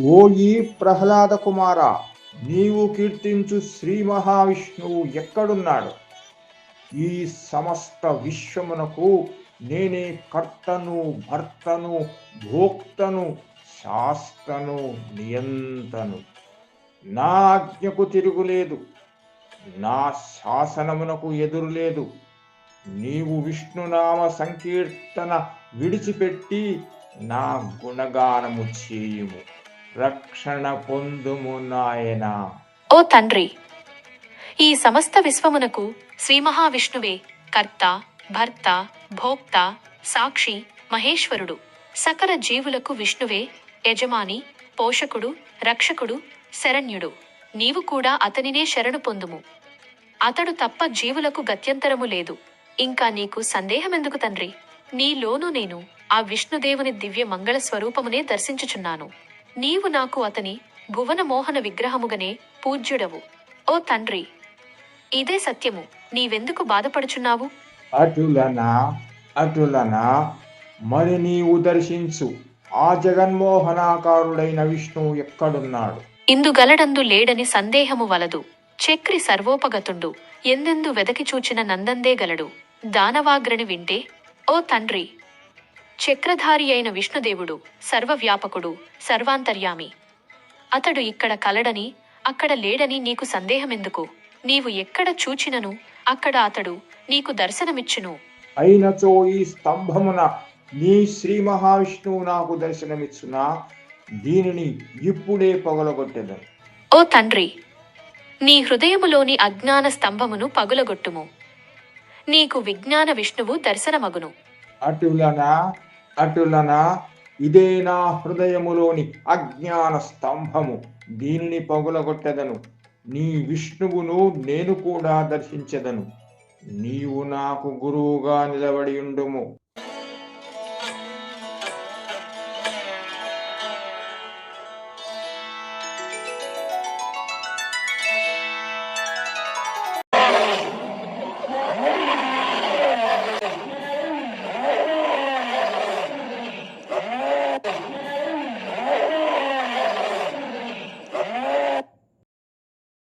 ఓయి ప్రహ్లాద కుమార, నీవు కీర్తించు శ్రీ మహావిష్ణువు ఎక్కడున్నాడు? ఈ సమస్త విశ్వమునకు నేనే కర్తను, భర్తను, భోక్తను, శాస్తను, నియంతను. నా ఆజ్ఞకు తిరుగులేదు, నా శాసనమునకు ఎదురులేదు. నీవు విష్ణునామ సంకీర్తన విడిచిపెట్టి నా గుణగానము చేయుము, రక్షణ పొందుము నాయనా. ఓ తండ్రి, ఈ సమస్త విశ్వమునకు శ్రీ మహావిష్ణువే కర్త, భర్త, భోక్త, సాక్షి, మహేశ్వరుడు. సకల జీవులకు విష్ణువే యజమాని, పోషకుడు, రక్షకుడు, శరణ్యుడు. నీవు కూడా అతనినే శరణు పొందుము. అతడు తప్ప జీవులకు గత్యంతరము లేదు. ఇంకా నీకు సందేహమెందుకు తండ్రి? నీలోనూ నేను ఆ విష్ణుదేవుని దివ్య మంగళ స్వరూపమునే దర్శించుచున్నాను. నీవు నాకు అతని భువన మోహన విగ్రహముగనే పూజ్యుడవు. ఓ తండ్రి, ఇదే సత్యము. నీవెందుకు బాధపడుచున్నావు? అటులనా మరి నీవు దర్శించు, ఆ జగన్మోహనాకారుడైన విష్ణువు ఎక్కడున్నాడు? ఇందుగలడందు లేడని సందేహము వలదు. చక్రి సర్వోపగతుండు, ఎందెందు వెదకి చూచిన నందందే గలడు. దానవాగ్రని వింటే, ఓ తండ్రి, చక్రధారి అయిన విష్ణుదేవుడు సర్వవ్యాపకుడు, సర్వాంతర్యామి. అతడు ఇక్కడ కలడని, అక్కడ లేడని నీకు సందేహమెందుకు? నీవు ఎక్కడ చూచినను అక్కడ అతడు నీకు దర్శనమిచ్చును. అయినచో ఈ స్తంభమున నీ శ్రీ మహావిష్ణువు నాకు దర్శనమిచ్చునా? దీనిని ఇప్పుడే పగలగొట్టెదను. ఓ తండ్రి, నీ హృదయములోని అజ్ఞాన స్తంభమును పగులగొట్టుము. నీకు విజ్ఞాన విష్ణువు దర్శనమగును. అటులనా ఇదే నా హృదయములోని అజ్ఞాన స్తంభము, దీనిని పగులగొట్టెదను. నీ విష్ణువును నేను కూడా దర్శించెదను. నీవు నాకు గురువుగా నిలబడి ఉండుము.